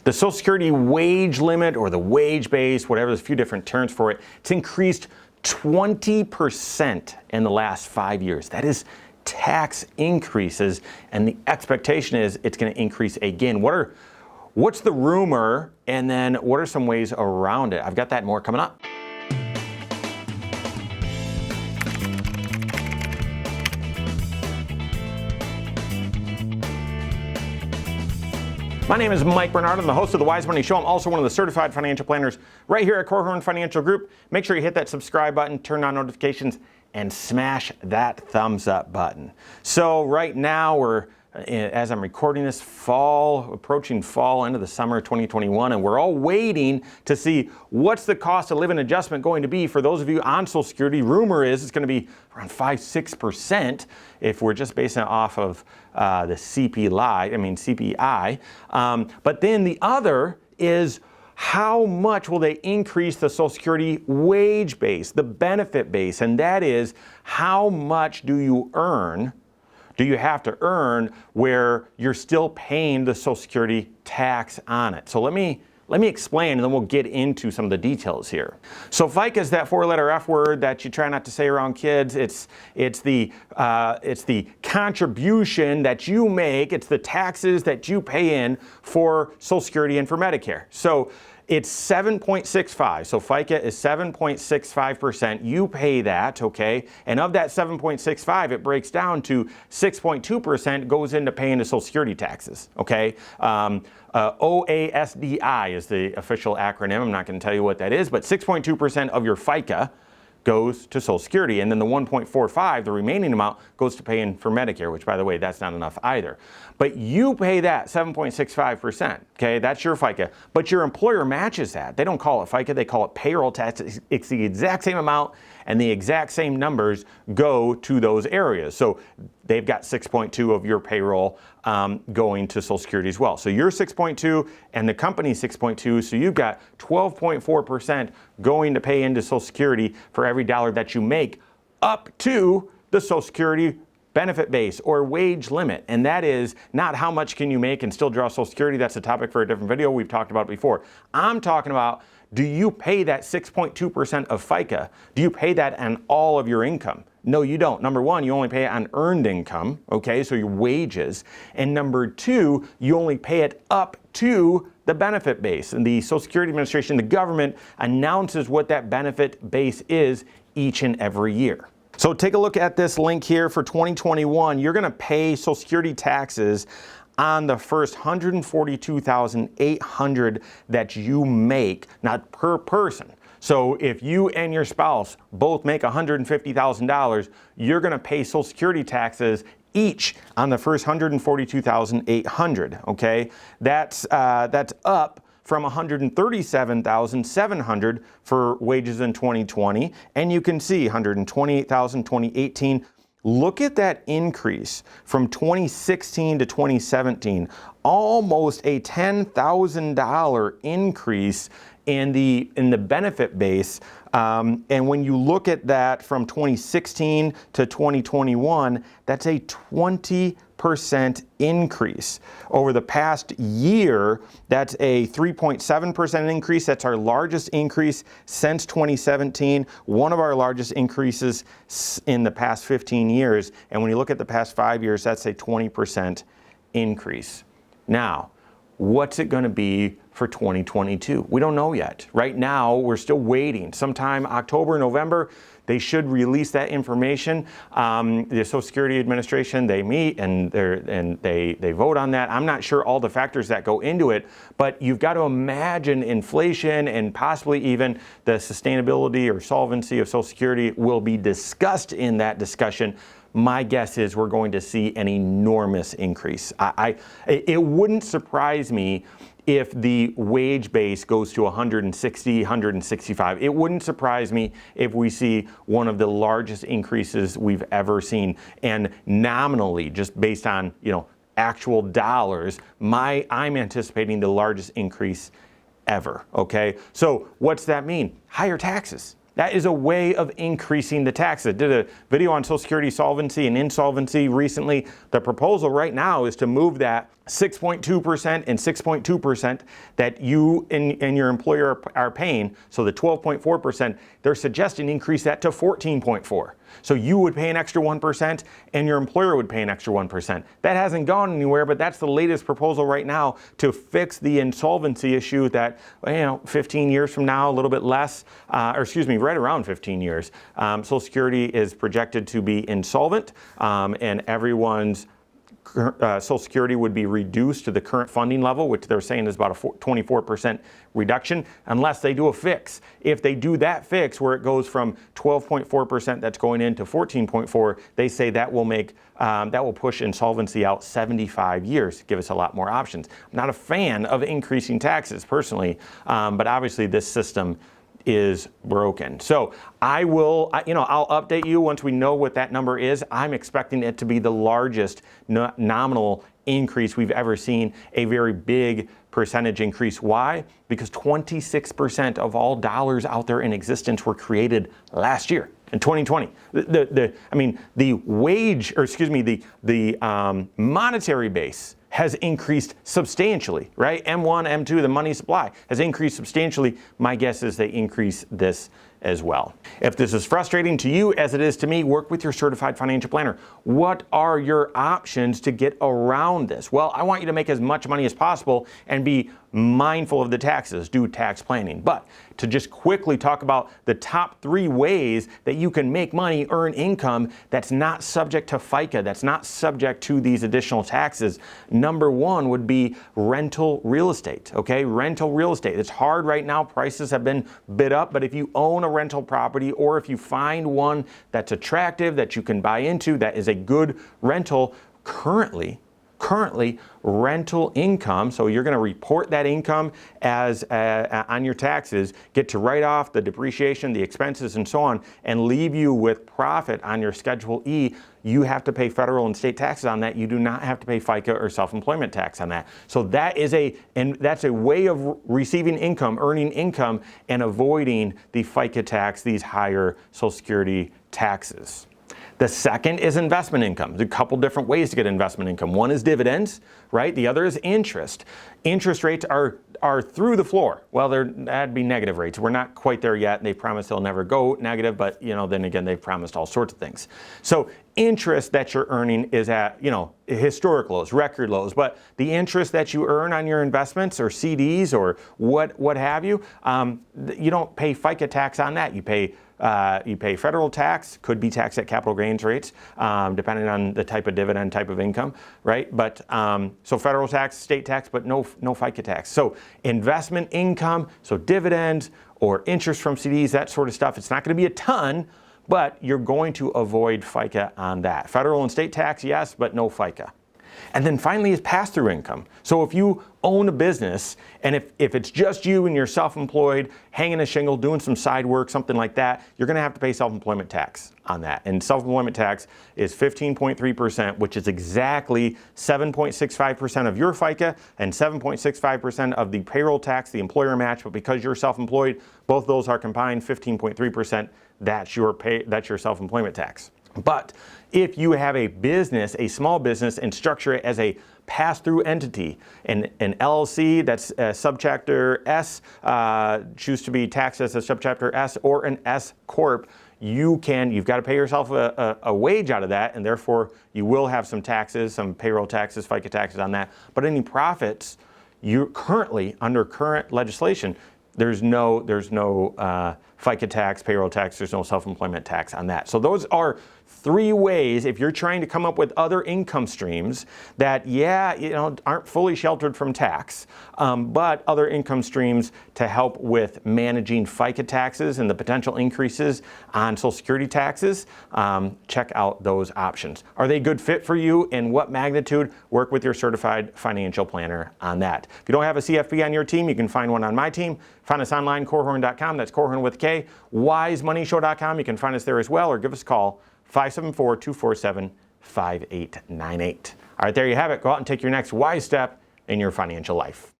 The Social Security wage limit or the wage base, whatever, there's a few different terms for it, it's increased 20% in the last 5 years. That is tax increases, and the expectation is it's going to increase again. What's the rumor, and then what are some ways around it? I've got that and more coming up. My name is Mike Bernard. I'm the host of the Wise Money Show. I'm also one of the certified financial planners right here at Korhorn Financial Group. Make sure you hit that subscribe button, turn on notifications, and smash that thumbs up button. So right now we're, as I'm recording this, approaching fall, into the summer of 2021, and we're all waiting to see what's the cost of living adjustment going to be for those of you on Social Security. Rumor is it's going to be around 5-6% if we're just basing it off of the CPI. But then the other is, how much will they increase the Social Security wage base, the benefit base? And that is, how much do you have to earn where you're still paying the Social Security tax on it? So let me explain, and then we'll get into some of the details here. So FICA is that four-letter F word that you try not to say around kids. It's the contribution that you make. It's the taxes that you pay in for Social Security and for Medicare. So it's 7.65. So FICA is 7.65%. You pay that, okay? And of that 7.65, it breaks down to 6.2% goes into paying the Social Security taxes, okay? OASDI is the official acronym. I'm not going to tell you what that is, but 6.2% of your FICA goes to Social Security, and then the 1.45, the remaining amount, goes to paying for Medicare, which, by the way, that's not enough either. But you pay that 7.65%, okay? That's your FICA, but your employer matches that. They don't call it FICA, they call it payroll tax. It's the exact same amount, and the exact same numbers go to those areas. So they've got 6.2 of your payroll going to Social Security as well. So you're 6.2 and the company's 6.2, so you've got 12.4% going to pay into Social Security for every dollar that you make, up to the Social Security benefit base or wage limit. And that is not how much can you make and still draw Social Security. That's a topic for a different video. We've talked about it before. I'm talking about, do you pay that 6.2% of FICA? Do you pay that on all of your income? No, you don't. Number one, you only pay it on earned income, okay, so your wages. And number two, you only pay it up to the benefit base. And the Social Security Administration, the government, announces what that benefit base is each and every year. So take a look at this link here for 2021. You're going to pay Social Security taxes on the first $142,800 that you make, not per person. So if you and your spouse both make $150,000, you're going to pay Social Security taxes each on the first $142,800. Okay, that's up from $137,700 for wages in 2020, and you can see $128,000 2018. Look at that increase from 2016 to 2017, almost a $10,000 increase in the benefit base. And when you look at that from 2016 to 2021, that's a 20% increase. Over the past year, that's a 3.7% increase. That's our largest increase since 2017, one of our largest increases in the past 15 years. And when you look at the past 5 years, that's a 20% increase. Now, what's it going to be for 2022? We don't know yet. Right now, we're still waiting. Sometime October, November, they should release that information. The Social Security Administration, they meet and they vote on that. I'm not sure all the factors that go into it, but you've got to imagine inflation and possibly even the sustainability or solvency of Social Security will be discussed in that discussion. My guess is we're going to see an enormous increase. It wouldn't surprise me if the wage base goes to 160, 165. It wouldn't surprise me if we see one of the largest increases we've ever seen. And nominally, just based on, actual dollars, I'm anticipating the largest increase ever, okay? So what's that mean? Higher taxes. That is a way of increasing the taxes. I did a video on Social Security solvency and insolvency recently. The proposal right now is to move that 6.2% and 6.2% that you and your employer are paying, so the 12.4%, they're suggesting increase that to 14.4%. So you would pay an extra 1% and your employer would pay an extra 1%. That hasn't gone anywhere, but that's the latest proposal right now to fix the insolvency issue that, 15 years from now, a little bit less, right around 15 years, Social Security is projected to be insolvent, and everyone's Social Security would be reduced to the current funding level, which they're saying is about a 24% reduction, unless they do a fix. If they do that fix where it goes from 12.4% that's going into 14.4%, they say that will push insolvency out 75 years, give us a lot more options. I'm not a fan of increasing taxes personally, but obviously this system is broken. So I'll update you once we know what that number is. I'm expecting it to be the largest nominal increase we've ever seen, a very big percentage increase. Why? Because 26% of all dollars out there in existence were created last year. In 2020, the monetary base has increased substantially, right? M1, M2, the money supply has increased substantially. My guess is they increase this as well. If this is frustrating to you as it is to me, work with your certified financial planner. What are your options to get around this? Well, I want you to make as much money as possible and be mindful of the taxes, do tax planning. But to just quickly talk about the top 3 ways that you can make money, earn income that's not subject to FICA, that's not subject to these additional taxes. Number 1 would be rental real estate, okay? Rental real estate. It's hard right now. Prices have been bid up, but if you own a rental property or if you find one that's attractive that you can buy into, that is a good rental, currently rental income, so you're going to report that income as on your taxes, get to write off the depreciation, the expenses, and so on, and leave you with profit on your Schedule E. You have to pay federal and state taxes on that. You do not have to pay FICA or self-employment tax on that. So that's a way of receiving income, earning income, and avoiding the FICA tax, these higher Social Security taxes. The second is investment income. There's a couple different ways to get investment income. One is dividends, right? The other is interest. Interest rates are through the floor. Well, that'd be negative rates. We're not quite there yet. They promise they'll never go negative, but then again, they've promised all sorts of things. So interest that you're earning is at, historic lows, record lows, but the interest that you earn on your investments or CDs or what have you, you don't pay FICA tax on that. You pay federal tax, could be taxed at capital gains rates, depending on the type of dividend, type of income, right? But so federal tax, state tax, but no FICA tax. So investment income, so dividends or interest from CDs, that sort of stuff. It's not going to be a ton, but you're going to avoid FICA on that. Federal and state tax, yes, but no FICA. And then finally is pass-through income. So if you own a business and if it's just you and you're self-employed, hanging a shingle, doing some side work, something like that, you're going to have to pay self-employment tax on that. And self-employment tax is 15.3%, which is exactly 7.65% of your FICA and 7.65% of the payroll tax, the employer match. But because you're self-employed, both those are combined 15.3%. That's your self-employment tax. But if you have a business, a small business, and structure it as a pass-through entity, an LLC that's subchapter S, choose to be taxed as a subchapter S, or an S corp, you've got to pay yourself a wage out of that, and therefore you will have some taxes, some payroll taxes, FICA taxes on that. But any profits, you're currently under current legislation, there's no FICA tax, payroll tax, there's no self-employment tax on that. So those are 3 ways if you're trying to come up with other income streams that, aren't fully sheltered from tax, but other income streams to help with managing FICA taxes and the potential increases on Social Security taxes. Check out those options. Are they a good fit for you? In what magnitude? Work with your certified financial planner on that. If you don't have a CFP on your team, you can find one on my team. Find us online, Korhorn.com. That's Korhorn with a K. WiseMoneyShow.com. You can find us there as well, or give us a call, 574-247-5898. All right, there you have it. Go out and take your next wise step in your financial life.